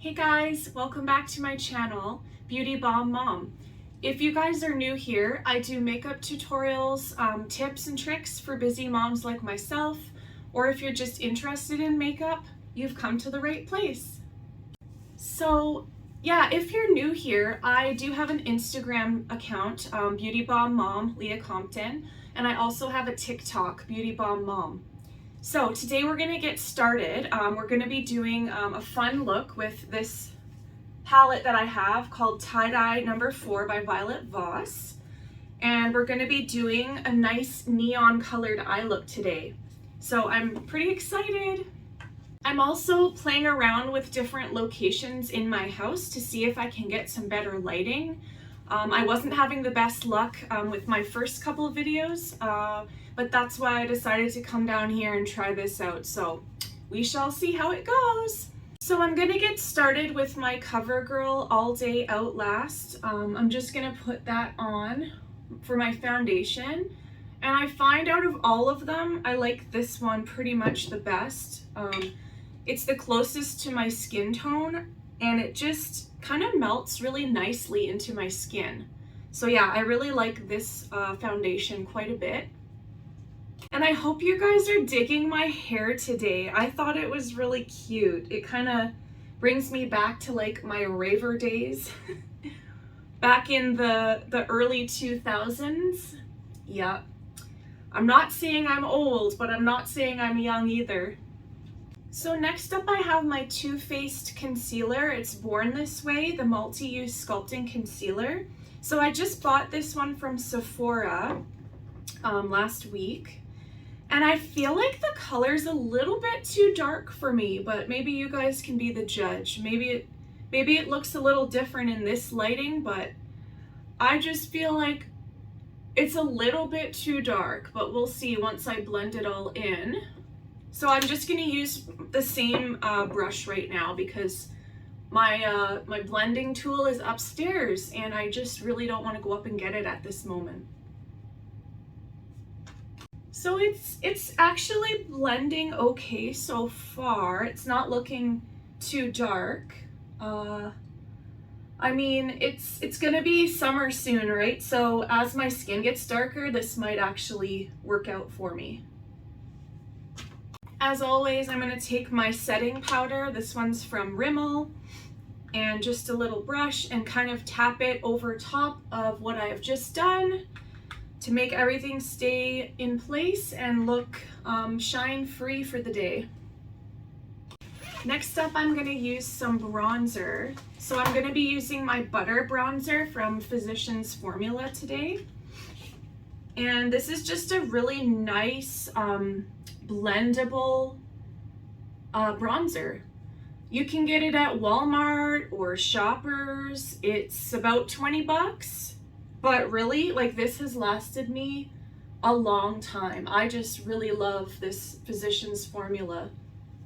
Hey guys, welcome back to my channel, Beauty Bomb Mom. If you guys are new here, I do makeup tutorials, tips and tricks for busy moms like myself, or if you're just interested in makeup, you've come to the right place. So yeah, if you're new here, I do have an Instagram account, Beauty Bomb Mom, Leah Compton, and I also have a TikTok, Beauty Bomb Mom. So today we're gonna get started. We're gonna be doing a fun look with this palette that I have called Tie Dye number 4 by Violet Voss. And we're gonna be doing a nice neon colored eye look today. So I'm pretty excited. I'm also playing around with different locations in my house to see if I can get some better lighting. I wasn't having the best luck with my first couple of videos, but that's why I decided to come down here and try this out. So we shall see how it goes. So I'm gonna get started with my CoverGirl All Day Outlast. I'm just gonna put that on for my foundation. And I find out of all of them, I like this one pretty much the best. It's the closest to my skin tone, and it just kind of melts really nicely into my skin. So yeah, I really like this foundation quite a bit. And I hope you guys are digging my hair today. I thought it was really cute. It kind of brings me back to like my raver days back in the early 2000s. Yeah, I'm not saying I'm old, but I'm not saying I'm young either. So next up I have my Too Faced concealer. It's Born This Way, the multi-use sculpting concealer. So I just bought this one from Sephora last week. And I feel like the color's a little bit too dark for me, but maybe you guys can be the judge. Maybe it looks a little different in this lighting, but I just feel like it's a little bit too dark, but we'll see once I blend it all in. So I'm just gonna use the same brush right now because my blending tool is upstairs and I just really don't want to go up and get it at this moment. So it's actually blending okay so far. It's not looking too dark. I mean, it's gonna be summer soon, right? So as my skin gets darker, this might actually work out for me. As always, I'm going to take my setting powder, this one's from Rimmel, and just a little brush and kind of tap it over top of what I have just done to make everything stay in place and look shine free for the day. Next up, I'm going to use some bronzer. So I'm going to be using my Butter Bronzer from Physicians Formula today. And this is just a really nice blendable bronzer. You can get it at Walmart or Shoppers. It's about 20 bucks, but really, like, this has lasted me a long time. I just really love this Physicians Formula.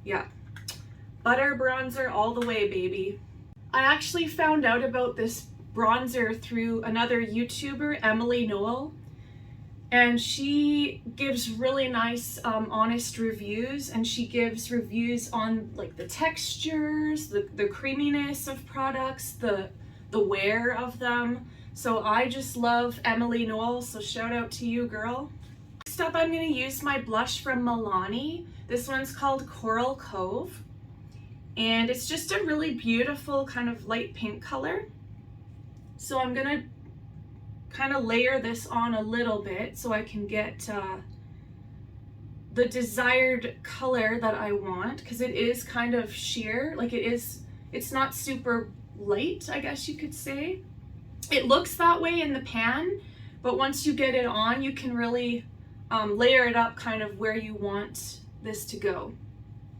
Yeah, butter bronzer all the way, baby. I actually found out about this bronzer through another YouTuber, Emily Noel. And she gives really nice, honest reviews, and she gives reviews on like the textures, the creaminess of products, the wear of them. So I just love Emily Noel, so shout out to you, girl. Next up, I'm going to use my blush from Milani. This one's called Coral Cove, and it's just a really beautiful kind of light pink color. So I'm going to kind of layer this on a little bit so I can get the desired color that I want, because it is kind of sheer, like it's not super light, I guess you could say. It looks that way in the pan, but once you get it on, you can really layer it up kind of where you want this to go.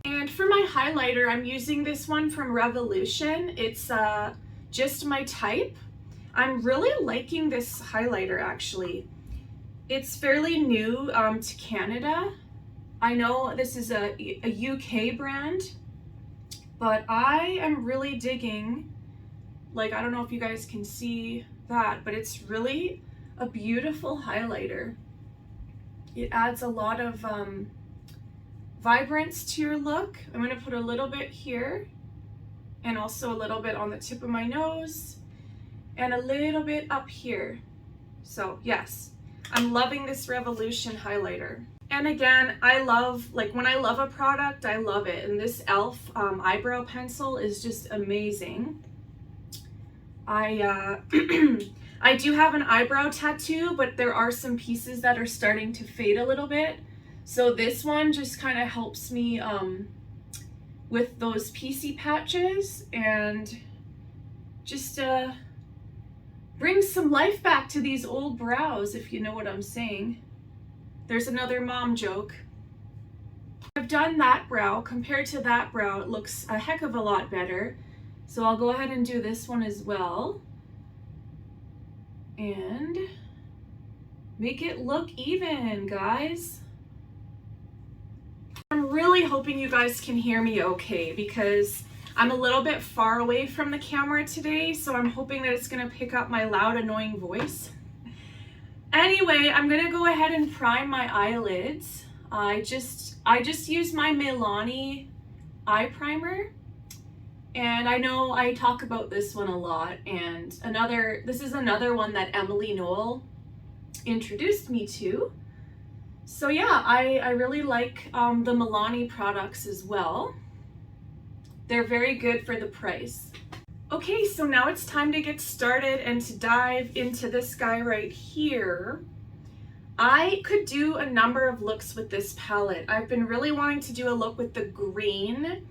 And for my highlighter, I'm using this one from Revolution. It's Just My Type. I'm really liking this highlighter actually. It's fairly new to Canada. I know this is a UK brand, but I am really digging, like, I don't know if you guys can see that, but it's really a beautiful highlighter. It adds a lot of vibrance to your look. I'm going to put a little bit here and also a little bit on the tip of my nose and a little bit up here. So yes, I'm loving this Revolution highlighter. And again, I love, like when I love a product, I love it. And this e.l.f. Eyebrow pencil is just amazing. I I do have an eyebrow tattoo, but there are some pieces that are starting to fade a little bit. So this one just kind of helps me with those PC patches and just brings some life back to these old brows, if you know what I'm saying. There's another mom joke. I've done that brow. Compared to that brow, it looks a heck of a lot better. So I'll go ahead and do this one as well. And make it look even, guys. I'm really hoping you guys can hear me okay because I'm a little bit far away from the camera today, so I'm hoping that it's gonna pick up my loud, annoying voice. Anyway, I'm gonna go ahead and prime my eyelids. I just use my Milani eye primer, and I know I talk about this one a lot. And this is another one that Emily Noel introduced me to. So yeah, I really like the Milani products as well. They're very good for the price. Okay, so now it's time to get started and to dive into this guy right here. I could do a number of looks with this palette. I've been really wanting to do a look with the green,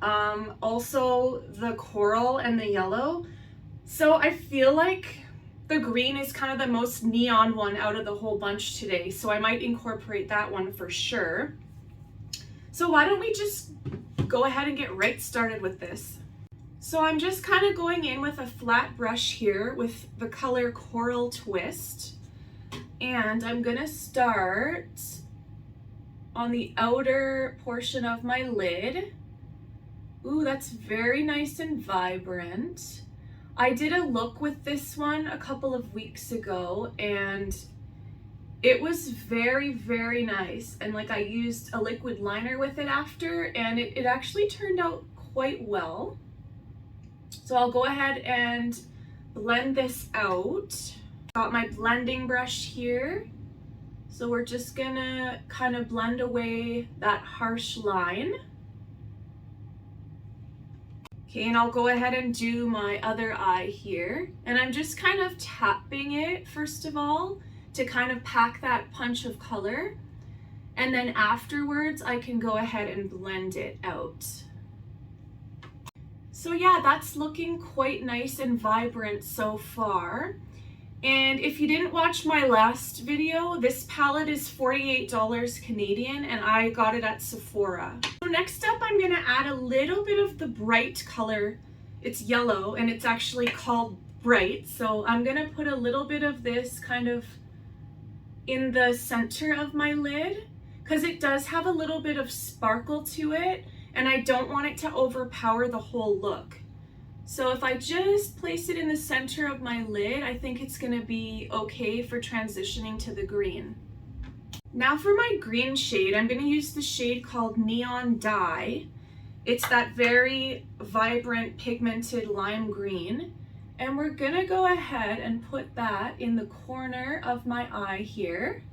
also the coral and the yellow. So I feel like the green is kind of the most neon one out of the whole bunch today, so I might incorporate that one for sure. So why don't we just go ahead and get right started with this. So I'm just kind of going in with a flat brush here with the color Coral Twist. And I'm gonna start on the outer portion of my lid. Ooh, that's very nice and vibrant. I did a look with this one a couple of weeks ago and it was very, very nice. And like I used a liquid liner with it after, and it actually turned out quite well. So I'll go ahead and blend this out. Got my blending brush here. So we're just gonna kind of blend away that harsh line. Okay, and I'll go ahead and do my other eye here. And I'm just kind of tapping it first of all to kind of pack that punch of color. And then afterwards, I can go ahead and blend it out. So yeah, that's looking quite nice and vibrant so far. And if you didn't watch my last video, this palette is $48 Canadian and I got it at Sephora. So next up, I'm gonna add a little bit of the bright color. It's yellow and it's actually called Bright. So I'm gonna put a little bit of this kind of in the center of my lid because it does have a little bit of sparkle to it and I don't want it to overpower the whole look. So if I just place it in the center of my lid, I think it's gonna be okay for transitioning to the green. Now for my green shade, I'm gonna use the shade called Neon Dye. It's that very vibrant pigmented lime green. And we're gonna go ahead and put that in the corner of my eye here.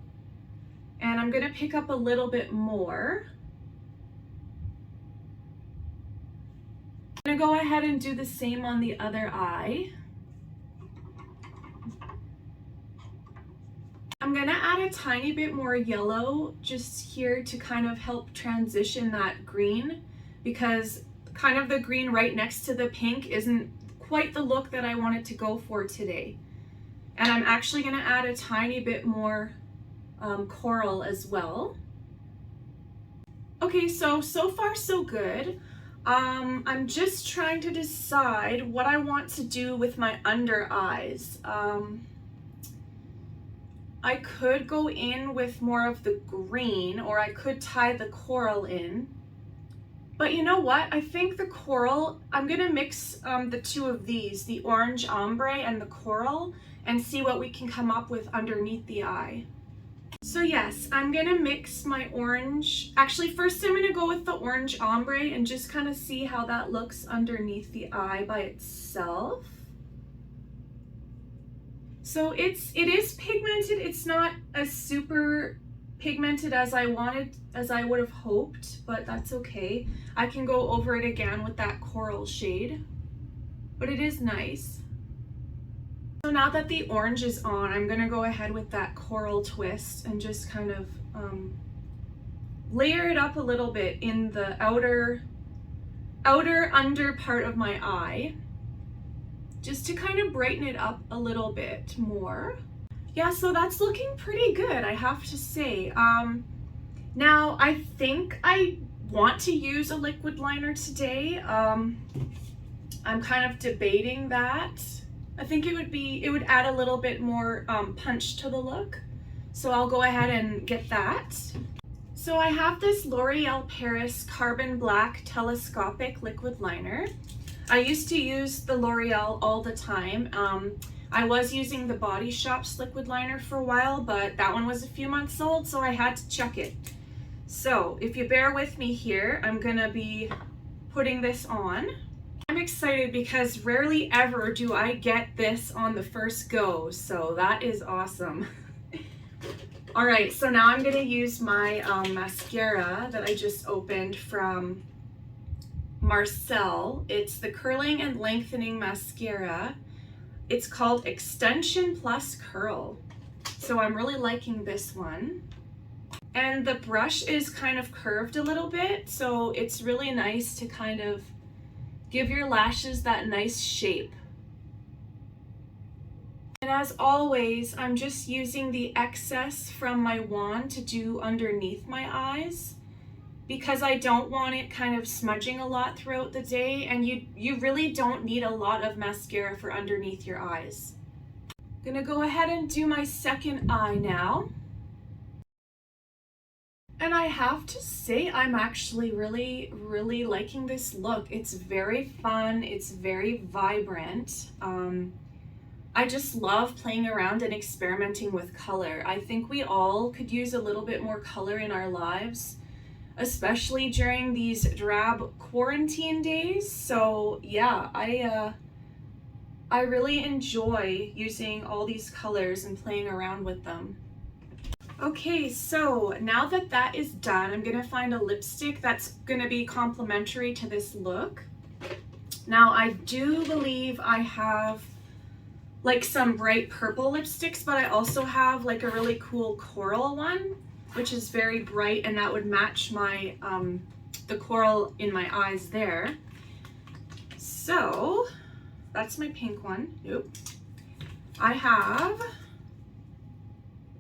And I'm gonna pick up a little bit more. I'm gonna go ahead and do the same on the other eye. I'm gonna add a tiny bit more yellow just here to kind of help transition that green because kind of the green right next to the pink isn't quite the look that I wanted to go for today. And I'm actually gonna add a tiny bit more coral as well. Okay, so far so good. I'm just trying to decide what I want to do with my under eyes. I could go in with more of the green or I could tie the coral in. But you know what? I think the coral, I'm gonna mix the two of these, the orange ombre and the coral, and see what we can come up with underneath the eye. So yes, I'm gonna mix my orange. Actually, first I'm gonna go with the orange ombre and just kind of see how that looks underneath the eye by itself. So it is pigmented. It's not as super pigmented as I would have hoped, but that's okay. I can go over it again with that coral shade, but it is nice. So now that the orange is on, I'm gonna go ahead with that coral twist and just kind of layer it up a little bit in the outer under part of my eye, just to kind of brighten it up a little bit more. Yeah, so that's looking pretty good, I have to say. Now I think I want to use a liquid liner today. I'm kind of debating that. I think it would add a little bit more punch to the look. So I'll go ahead and get that. So I have this L'Oreal Paris Carbon Black Telescopic Liquid Liner. I used to use the L'Oreal all the time. I was using the Body Shop's liquid liner for a while, but that one was a few months old, so I had to check it. So if you bear with me here, I'm gonna be putting this on. I'm excited because rarely ever do I get this on the first go, so that is awesome. All right, so now I'm gonna use my mascara that I just opened from Marcel. It's the Curling and Lengthening Mascara. It's called Extension Plus Curl. So I'm really liking this one. And the brush is kind of curved a little bit, so it's really nice to kind of give your lashes that nice shape. And as always, I'm just using the excess from my wand to do underneath my eyes, because I don't want it kind of smudging a lot throughout the day, and you really don't need a lot of mascara for underneath your eyes. I'm gonna go ahead and do my second eye now. And I have to say, I'm actually really liking this look. It's very fun, it's very vibrant. I just love playing around and experimenting with color. I think we all could use a little bit more color in our lives, especially during these drab quarantine days. So yeah, I really enjoy using all these colors and playing around with them. Okay, so now that that is done, I'm gonna find a lipstick that's gonna be complementary to this look. Now I do believe I have like some bright purple lipsticks, but I also have like a really cool coral one, which is very bright, and that would match my the coral in my eyes there. So that's my pink one. Nope. I have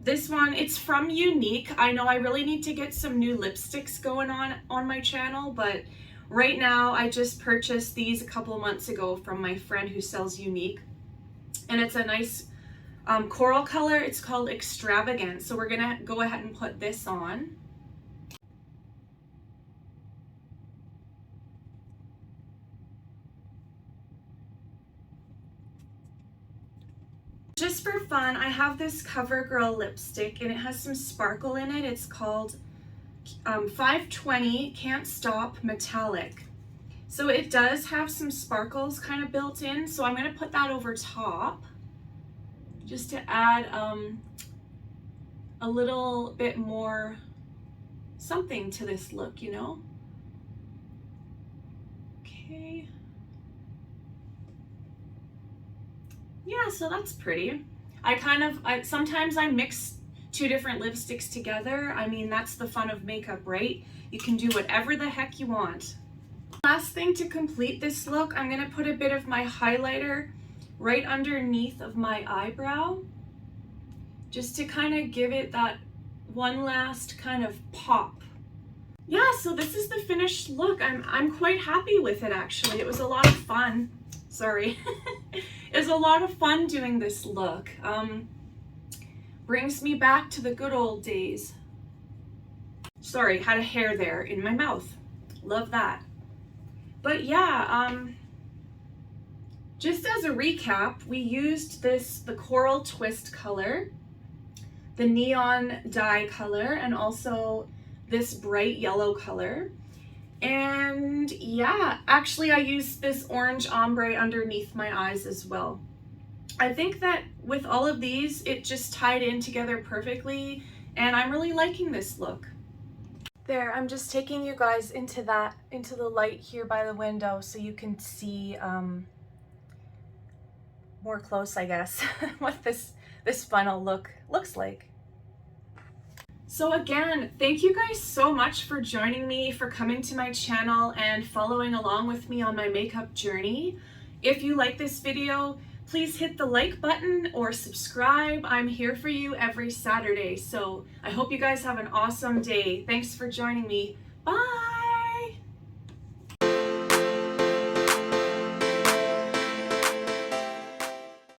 this one. It's from Unique. I know I really need to get some new lipsticks going on my channel, but right now I just purchased these a couple months ago from my friend who sells Unique, and it's a nice coral color. It's called Extravagant. So we're gonna go ahead and put this on. Just for fun, I have this CoverGirl lipstick and it has some sparkle in it. It's called 520 Can't Stop Metallic. So it does have some sparkles kind of built in. So I'm gonna put that over top just to add a little bit more something to this look, you know? Okay. Yeah, so that's pretty. Sometimes I mix two different lipsticks together. I mean, that's the fun of makeup, right? You can do whatever the heck you want. Last thing to complete this look, I'm gonna put a bit of my highlighter right underneath of my eyebrow, just to kind of give it that one last kind of pop. Yeah, so this is the finished look. I'm quite happy with it, actually. It was a lot of fun. Sorry. It was a lot of fun doing this look. Brings me back to the good old days. Sorry, had a hair there in my mouth. Love that. But yeah, just as a recap, we used the coral twist color, the neon dye color and also this bright yellow color. And yeah, actually I used this orange ombre underneath my eyes as well. I think that with all of these, it just tied in together perfectly, and I'm really liking this look. There, I'm just taking you guys into the light here by the window so you can see more close, I guess, what this final look looks like. So again, thank you guys so much for joining me, for coming to my channel and following along with me on my makeup journey. If you like this video, please hit the like button or subscribe. I'm here for you every Saturday. So I hope you guys have an awesome day. Thanks for joining me. Bye.